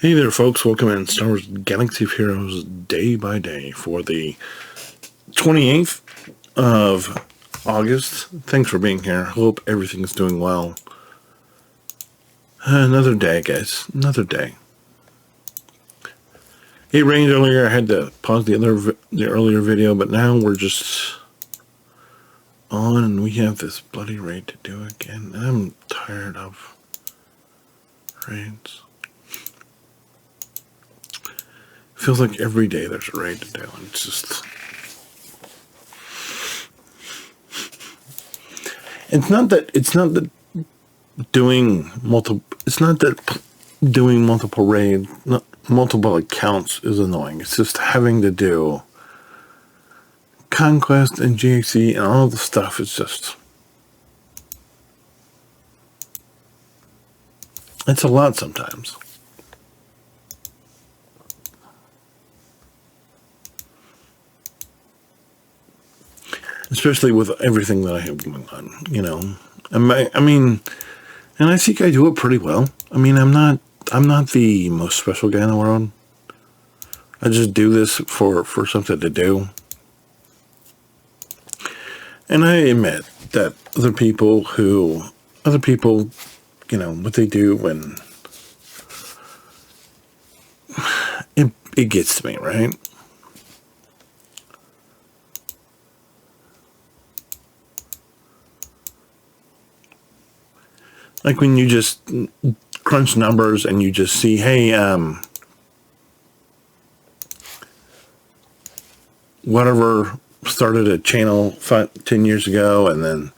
Hey there, folks. Welcome in Star Wars Galaxy of Heroes day by day for the 28th of August. Thanks for being here. Hope everything's doing well. Another day, guys. Another day. It rained earlier. I had to pause the earlier video, but now we're just on, and we have this bloody raid to do again. And I'm tired of raids. Feels like every day there's a raid to do, and it's not that doing multiple raids, multiple accounts is annoying. It's just having to do Conquest and GXE and all the stuff. It's a lot sometimes. Especially with everything that I have going on, I mean, and I think I do it pretty well. I mean, I'm not the most special guy in the world. I just do this for something to do. And I admit that other people, what they do, and it gets to me, right? Like when you just crunch numbers and you just see, hey, whatever started a channel 10 years ago, and then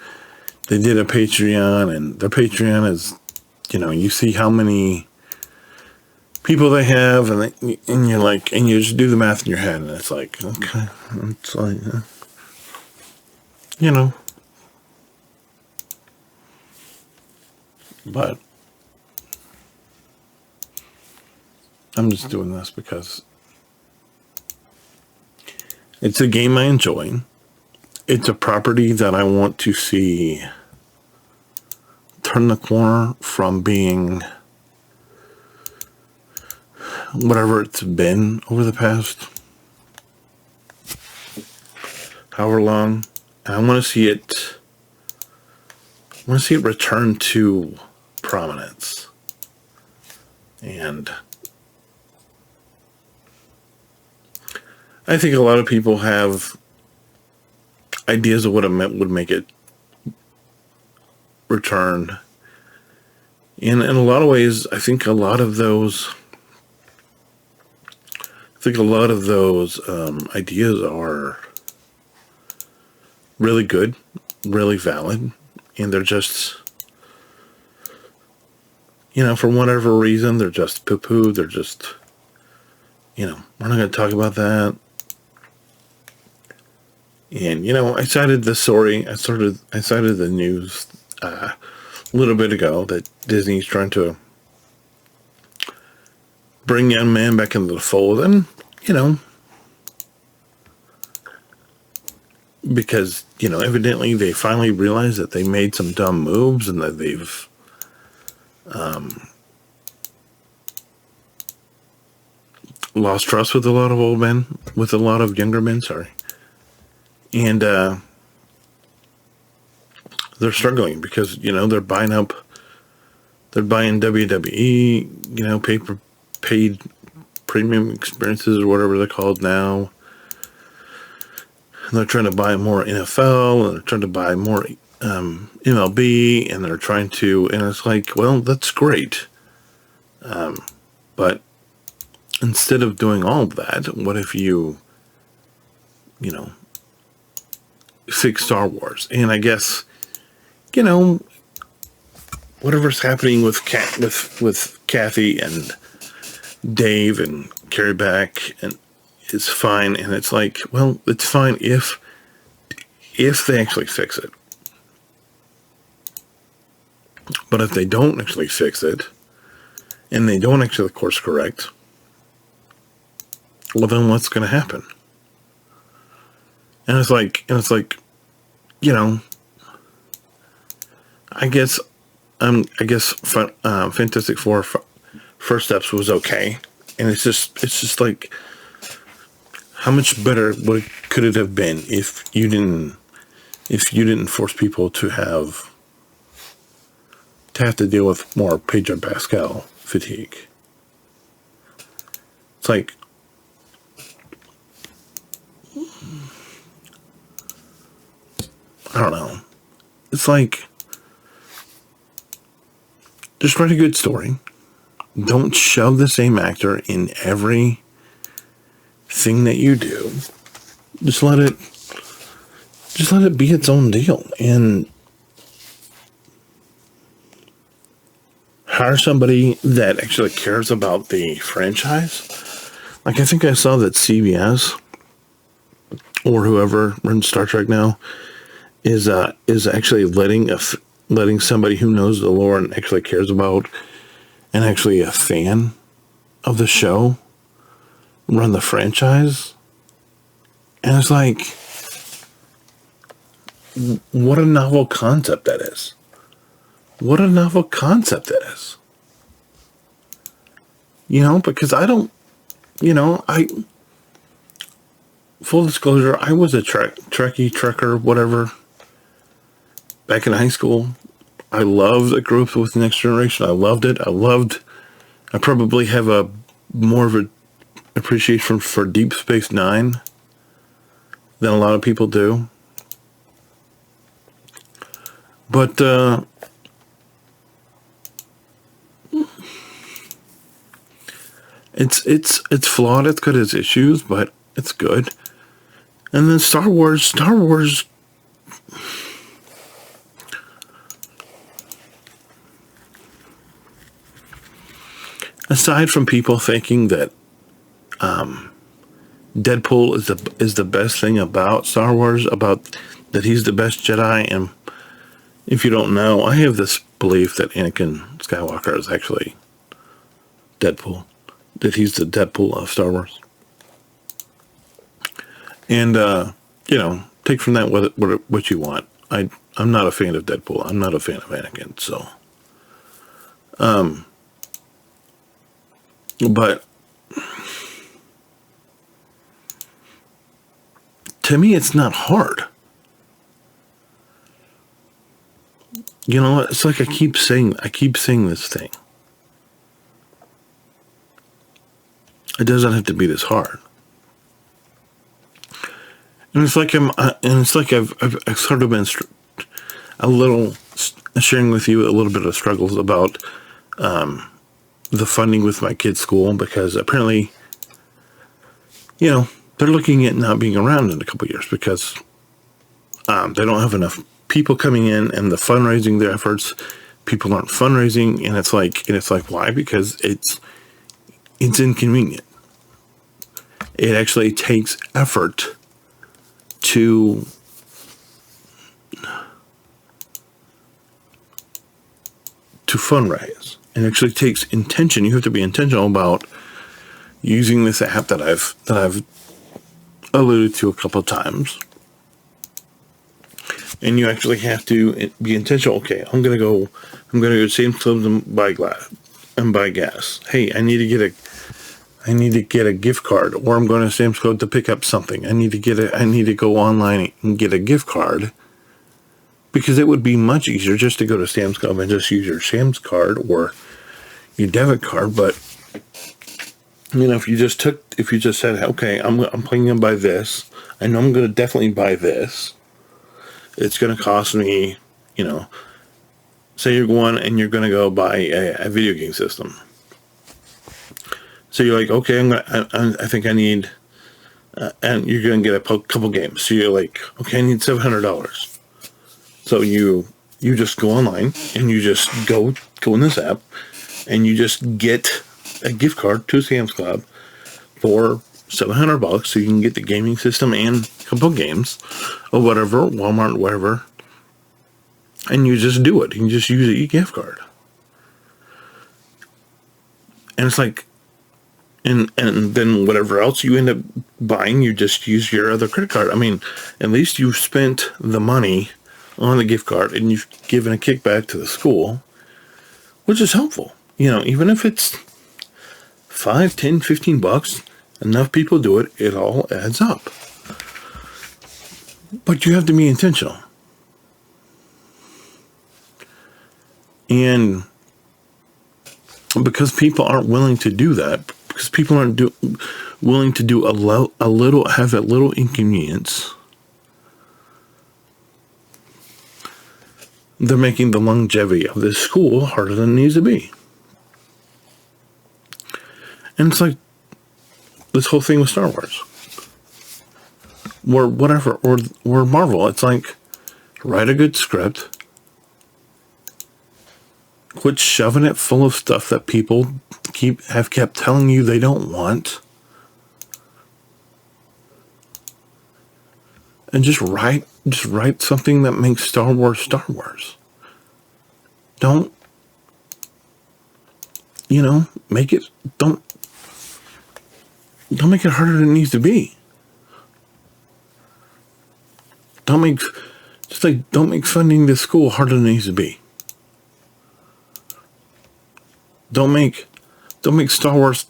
they did a Patreon, and their Patreon is, you see how many people they have, and you're like, and you just do the math in your head, and it's like, okay, it's like, But I'm just doing this because it's a game I enjoy. It's a property that I want to see turn the corner from being whatever it's been over the past however long. And I want to see it return to prominence. And I think a lot of people have ideas of what it would make it return. And in a lot of ways, I think a lot of those ideas are really good, really valid, and they're just, for whatever reason, they're just poo-poo. They're just, we're not going to talk about that. And, I cited the story. I cited the news a little bit ago that Disney's trying to bring Young Man back into the fold. And, because, evidently they finally realized that they made some dumb moves and that they've lost trust with a lot of younger men, and they're struggling because, they're buying WWE, paid premium experiences or whatever they're called now. And they're trying to buy more NFL, and they're trying to buy more MLB, and they're trying to, and it's like, well, that's great. But instead of doing all of that, what if you, fix Star Wars? And I guess, whatever's happening with Kathy and Dave and Carrie Back, and it's fine. And it's like, well, it's fine if they actually fix it. But if they don't actually fix it, and they don't actually course correct, well, then what's going to happen? And it's like, I guess Fantastic Four First Steps was okay. And it's just like, how much better could it have been if you didn't force people to have to deal with more Pedro Pascal fatigue? It's like, I don't know. It's like, just write a good story. Don't shove the same actor in every thing that you do. Just let it be its own deal, and hire somebody that actually cares about the franchise. Like, I think I saw that CBS or whoever runs Star Trek now is actually letting somebody who knows the lore and actually cares about and actually a fan of the show run the franchise. And it's like, what a novel concept that is. What a novel concept that is. Because full disclosure, I was a trekker, whatever, back in high school. I loved, I grew up with Next Generation. I loved it. I probably have more of an appreciation for Deep Space Nine than a lot of people do. But, it's flawed. It's got its issues, but it's good. And then Star Wars, aside from people thinking that Deadpool is the best thing about Star Wars, about that he's the best Jedi, and if you don't know, I have this belief that Anakin Skywalker is actually Deadpool, that he's the Deadpool of Star Wars. And take from that what you want. I'm not a fan of Deadpool. I'm not a fan of Anakin. So, but to me, it's not hard. It's like I keep saying this thing. It doesn't have to be this hard. And it's like I've sort of been a little sharing with you a little bit of struggles about the funding with my kids' school, because apparently, they're looking at not being around in a couple of years because they don't have enough people coming in, and the fundraising, their efforts, people aren't fundraising, and it's like why? Because it's inconvenient. It actually takes effort to fundraise. It actually takes intention. You have to be intentional about using this app that I've alluded to a couple of times. And you actually have to be intentional. Okay, I'm gonna go to Sam's Club and buy gas. Hey, I need to get a gift card, or I'm going to Sam's Club to pick up something. I need to go online and get a gift card, because it would be much easier just to go to Sam's Club and just use your Sam's card or your debit card. But if you just said, okay, I'm planning to buy this. I know I'm going to definitely buy this. It's going to cost me, say you're going and you're going to go buy a video game system. So you're like, okay, I think I need, and you're going to get a couple games. So you're like, okay, I need $700. So you just go online and you just go in this app and you just get a gift card to Sam's Club for $700, so you can get the gaming system and a couple games or whatever, Walmart, whatever. And you just do it. You can just use a gift card. And it's like, and then whatever else you end up buying, you just use your other credit card. I mean, at least you've spent the money on the gift card and you've given a kickback to the school, which is helpful. Even if it's $5, $10, $15, enough people do it, it all adds up. But you have to be intentional. And because people aren't willing to do that, because people aren't willing to do have a little inconvenience, they're making the longevity of this school harder than it needs to be. And it's like this whole thing with Star Wars. Or whatever, or Marvel. It's like, write a good script. Quit shoving it full of stuff that people have kept telling you they don't want. And just write something that makes Star Wars Star Wars. Don't make it don't make it harder than it needs to be. Don't make funding this school harder than it needs to be. Don't make Star Wars,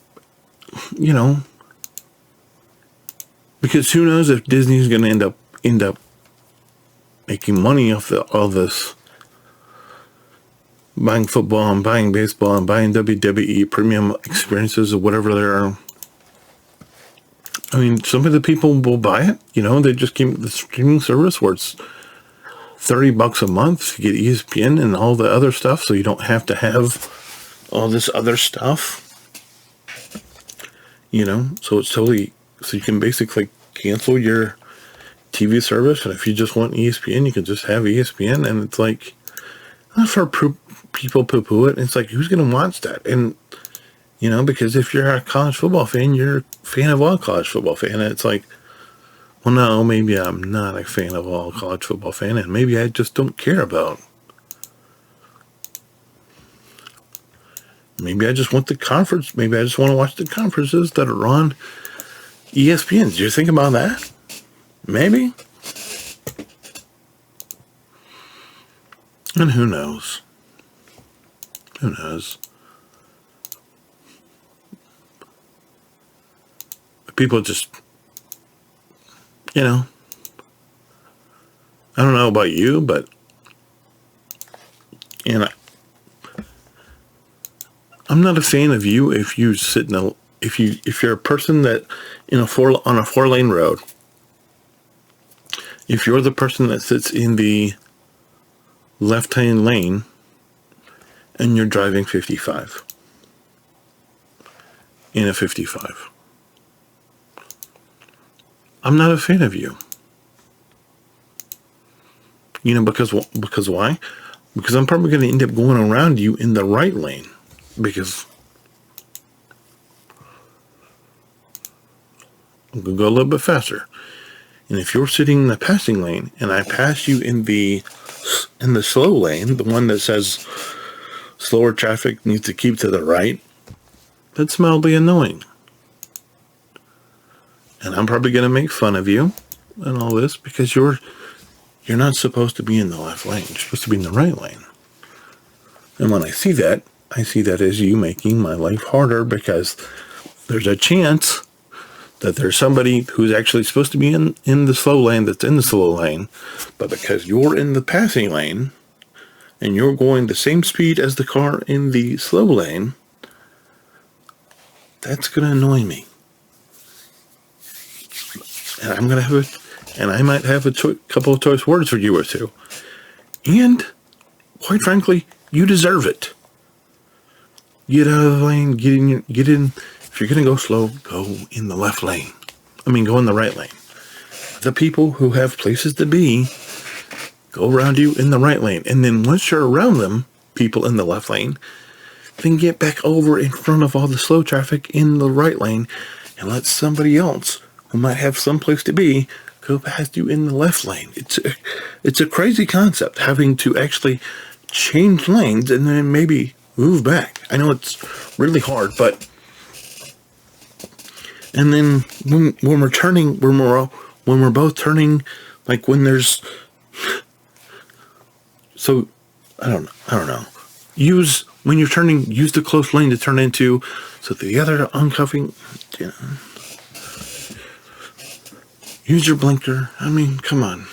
because who knows if Disney's going to end up making money off all this, buying football and buying baseball and buying WWE premium experiences or whatever there are. I mean, some of the people will buy it. They just keep the streaming service where it's $30 a month to get ESPN and all the other stuff, so you don't have to have all this other stuff. So it's totally, so you can basically cancel your TV service, and if you just want ESPN, you can just have ESPN, and it's like, I've heard people poo-poo it, and it's like, who's going to watch that? And because if you're a college football fan, you're a fan of all college football fan. And it's like, well, no, maybe I'm not a fan of all college football fan, and maybe I just don't care about. Maybe I just want the conference. Maybe I just want to watch the conferences that are on ESPN. Did you think about that? Maybe. And who knows? Who knows? People just, I don't know about you, but, I'm not a fan of you if you sit if you're a person that on a 4-lane road, if you're the person that sits in the left-hand lane and you're driving 55 in a 55. I'm not a fan of you. Because why? Because I'm probably going to end up going around you in the right lane. Because I'm going to go a little bit faster. And if you're sitting in the passing lane and I pass you in the slow lane, the one that says slower traffic needs to keep to the right, that's mildly annoying. And I'm probably going to make fun of you and all this because you're not supposed to be in the left lane. You're supposed to be in the right lane. And when I see that as you making my life harder because there's a chance that there's somebody who's actually supposed to be in the slow lane that's in the slow lane, but because you're in the passing lane and you're going the same speed as the car in the slow lane, that's going to annoy me. And I'm going to I might have a couple of choice words for you or two. And, quite frankly, you deserve it. Get out of the lane, get in. If you're going to go slow, go in the left lane. Go in the right lane. The people who have places to be, go around you in the right lane. And then once you're around them, people in the left lane, then get back over in front of all the slow traffic in the right lane and let somebody else who might have some place to be go past you in the left lane. It's a crazy concept, having to actually change lanes and then maybe move back. I know it's really hard, but and then when we're turning, when we're both turning, like when there's, so I don't know. Use when you're turning, use the close lane to turn into, so the other uncuffing, you know, use your blinker. I mean, come on.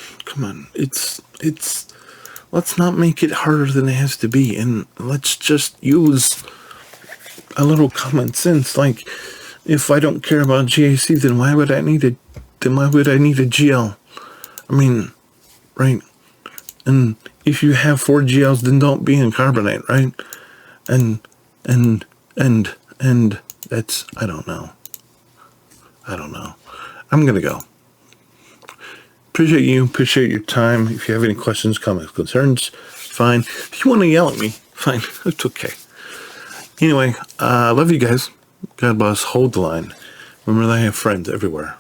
It's, let's not make it harder than it has to be, and let's just use a little common sense. Like, if I don't care about GAC, then why would I need a GL? I mean, right? And if you have 4 GLs, then don't be in carbonate, right? And that's, I don't know. I'm gonna go. Appreciate your time. If you have any questions, comments, concerns, fine. If you want to yell at me, fine. It's okay. Anyway, love you guys. God bless. Hold the line. Remember that I have friends everywhere.